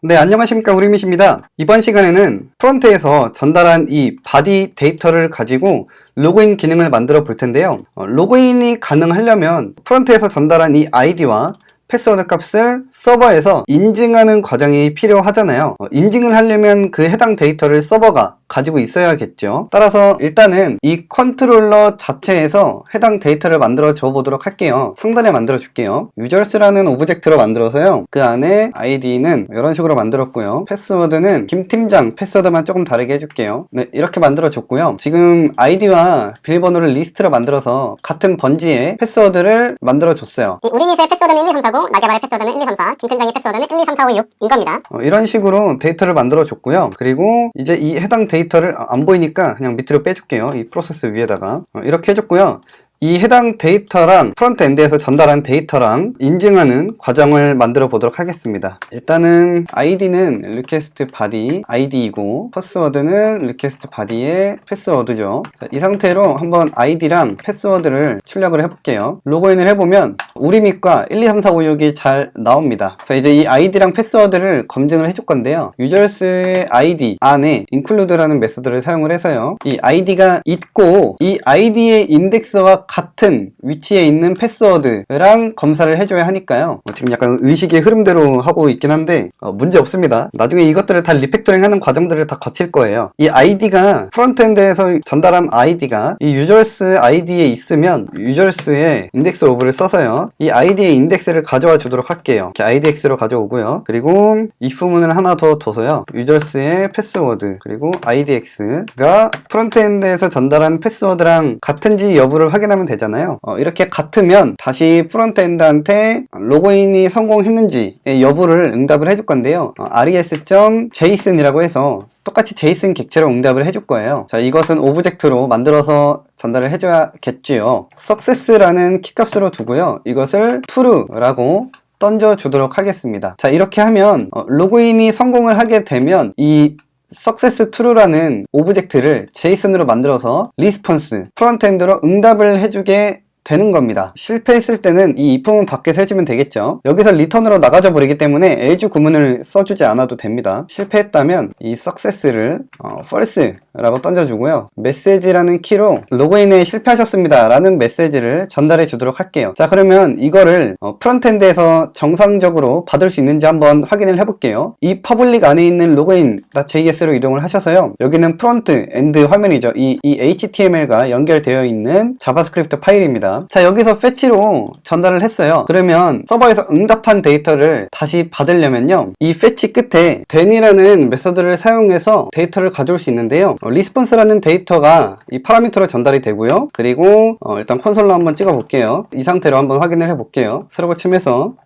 네, 안녕하십니까, 우리밋입니다. 이번 시간에는 프론트에서 전달한 이 바디 데이터를 가지고 로그인 기능을 만들어 볼 텐데요. 로그인이 가능하려면 프론트에서 전달한 이 아이디와 패스워드 값을 서버에서 인증하는 과정이 필요하잖아요. 인증을 하려면 그 해당 데이터를 서버가 가지고 있어야겠죠. 따라서 일단은 이 컨트롤러 자체에서 해당 데이터를 만들어 줘 보도록 할게요. 상단에 만들어 줄게요. 유저스라는 오브젝트로 만들어서요, 그 안에 아이디는 이런 식으로 만들었고요, 패스워드는 김팀장 패스워드만 조금 다르게 해줄게요. 네, 이렇게 만들어 줬고요. 지금 아이디와 비밀번호를 리스트로 만들어서 같은 번지에 패스워드를 만들어 줬어요. 우리밋의 패스워드는 1, 2, 3, 4, 9, 낙야발의 패스워드는 1, 2, 3, 4, 김팀장의 패스워드는 1, 2, 3, 4, 5, 6인 겁니다. 이런 식으로 데이터를 만들어 줬고요. 그리고 이제 이 해당 데이터를 안 보이니까 그냥 밑으로 빼줄게요. 이 프로세스 위에다가 이렇게 해줬고요. 이 해당 데이터랑 프론트엔드에서 전달한 데이터랑 인증하는 과정을 만들어 보도록 하겠습니다. 일단은 아이디는 request body 아이디이고 패스워드는 request body의 패스워드죠. 자, 이 상태로 한번 아이디랑 패스워드를 출력을 해볼게요. 로그인을 해보면 우리밋과 1, 2, 3, 4, 5, 6이 잘 나옵니다. 자, 이제 이 아이디랑 패스워드를 검증을 해줄 건데요. 유저스의 아이디 안에 include라는 메소드를 사용을 해서요, 이 아이디가 있고 이 아이디의 인덱스와 같은 위치에 있는 패스워드랑 검사를 해줘야 하니까요. 지금 약간 의식의 흐름대로 하고 있긴 한데 문제 없습니다. 나중에 이것들을 다 리팩토링 하는 과정들을 다 거칠 거예요. 이 아이디가 프론트엔드에서 전달한 아이디가 이 유저스 아이디에 있으면 유저스의 인덱스 오브를 써서요, 이 아이디의 인덱스를 가져와 주도록 할게요. 이렇게 idx로 가져오고요. 그리고 if문을 하나 더 둬서요, 유저스의 패스워드 그리고 idx가 프론트엔드에서 전달한 패스워드랑 같은지 여부를 확인하면 되잖아요. 이렇게 같으면 다시 프론트엔드한테 로그인이 성공했는지의 여부를 응답을 해줄 건데요. res.json이라고 해서 똑같이 JSON 객체로 응답을 해줄 거예요. 자, 이것은 오브젝트로 만들어서 전달을 해줘야겠지요. success라는 키값으로 두고요, 이것을 true라고 던져주도록 하겠습니다. 자, 이렇게 하면 로그인이 성공을 하게 되면 이 success true라는 오브젝트를 JSON으로 만들어서 리스폰스 프론트엔드로 응답을 해주게 되는 겁니다. 실패했을 때는 이 if문 밖에서 해주면 되겠죠. 여기서 리턴으로 나가져 버리기 때문에 else 구문을 써주지 않아도 됩니다. 실패했다면 이 success를 false라고 던져주고요, 메시지라는 키로 로그인에 실패하셨습니다 라는 메시지를 전달해 주도록 할게요. 자, 그러면 이거를 프론트엔드에서 정상적으로 받을 수 있는지 한번 확인을 해볼게요. 이 퍼블릭 안에 있는 login.js로 이동을 하셔서요, 여기는 프론트엔드 화면이죠. 이 HTML과 연결되어 있는 자바스크립트 파일입니다. 자, 여기서 fetch로 전달을 했어요. 그러면 서버에서 응답한 데이터를 다시 받으려면요, 이 fetch 끝에 then이라는 메서드를 사용해서 데이터를 가져올 수 있는데요, response라는 데이터가 이 파라미터로 전달이 되고요. 그리고 일단 콘솔로 한번 찍어 볼게요. 이 상태로 한번 확인을 해 볼게요. 새로 고침해서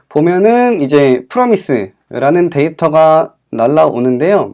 보면은 이제 promise라는 데이터가 날라오는데요,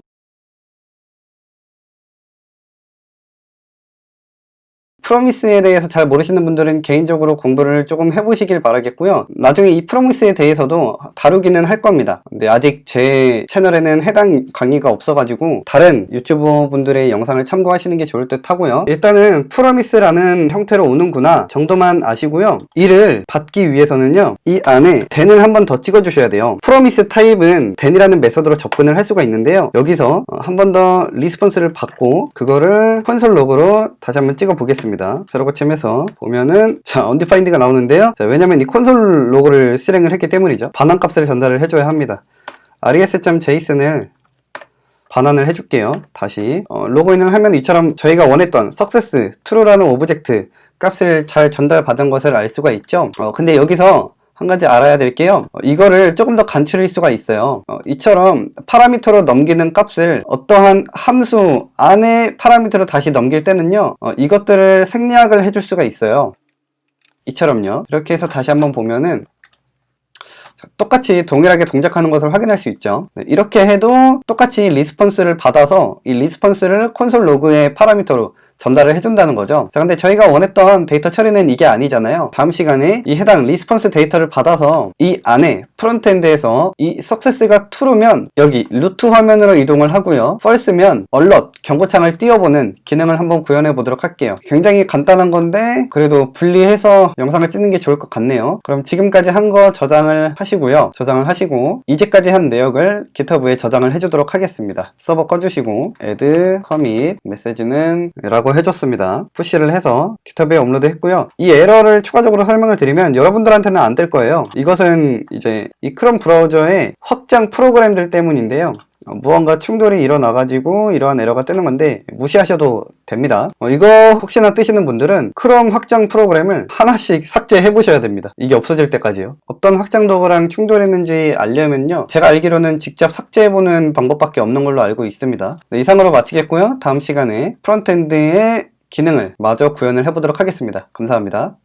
프로미스에 대해서 잘 모르시는 분들은 개인적으로 공부를 조금 해보시길 바라겠고요. 나중에 이 프로미스에 대해서도 다루기는 할 겁니다. 근데 아직 제 채널에는 해당 강의가 없어가지고 다른 유튜버 분들의 영상을 참고하시는 게 좋을 듯 하고요. 일단은 프로미스라는 형태로 오는구나 정도만 아시고요. 이를 받기 위해서는요, 이 안에 then을 한 번 더 찍어주셔야 돼요. 프로미스 타입은 then이라는 메서드로 접근을 할 수가 있는데요, 여기서 한 번 더 리스폰스를 받고 그거를 콘솔 로그로 다시 한번 찍어 보겠습니다. 새로 고침해서 보면은 자, undefined가 나오는데요. 자, 왜냐면 이 콘솔 로그를 실행을 했기 때문이죠. 반환값을 전달을 해줘야 합니다. res.json을 반환을 해줄게요. 다시 로그인을 하면 이처럼 저희가 원했던 success true라는 오브젝트 값을 잘 전달받은 것을 알 수가 있죠. 근데 여기서 한 가지 알아야 될 게요, 이거를 조금 더 간추릴 수가 있어요. 이처럼 파라미터로 넘기는 값을 어떠한 함수 안에 파라미터로 다시 넘길 때는요, 이것들을 생략을 해줄 수가 있어요. 이처럼요. 이렇게 해서 다시 한번 보면은 똑같이 동일하게 동작하는 것을 확인할 수 있죠. 이렇게 해도 똑같이 리스폰스를 받아서 이 리스폰스를 콘솔 로그의 파라미터로 전달을 해준다는 거죠. 자, 근데 저희가 원했던 데이터 처리는 이게 아니잖아요. 다음 시간에 이 해당 리스폰스 데이터를 받아서 이 안에 프론트엔드에서 이 석세스가 true면 여기 루트 화면으로 이동을 하고요. false면 alert 경고창을 띄워보는 기능을 한번 구현해 보도록 할게요. 굉장히 간단한 건데 그래도 분리해서 영상을 찍는 게 좋을 것 같네요. 그럼 지금까지 한 거 저장을 하시고요. 저장을 하시고 이제까지 한 내역을 GitHub에 저장을 해주도록 하겠습니다. 서버 꺼주시고 add commit 메시지는 라고 해줬습니다. 푸시를 해서 GitHub에 업로드 했고요. 이 에러를 추가적으로 설명을 드리면 여러분들한테는 안 뜰 거예요. 이것은 이제 이 크롬 브라우저의 확장 프로그램들 때문인데요. 무언가 충돌이 일어나가지고 이러한 에러가 뜨는 건데 무시하셔도 됩니다. 이거 혹시나 뜨시는 분들은 크롬 확장 프로그램을 하나씩 삭제해 보셔야 됩니다. 이게 없어질 때까지요. 어떤 확장 도구랑 충돌했는지 알려면요, 제가 알기로는 직접 삭제해보는 방법밖에 없는 걸로 알고 있습니다. 네, 이상으로 마치겠고요. 다음 시간에 프론트엔드의 기능을 마저 구현을 해보도록 하겠습니다. 감사합니다.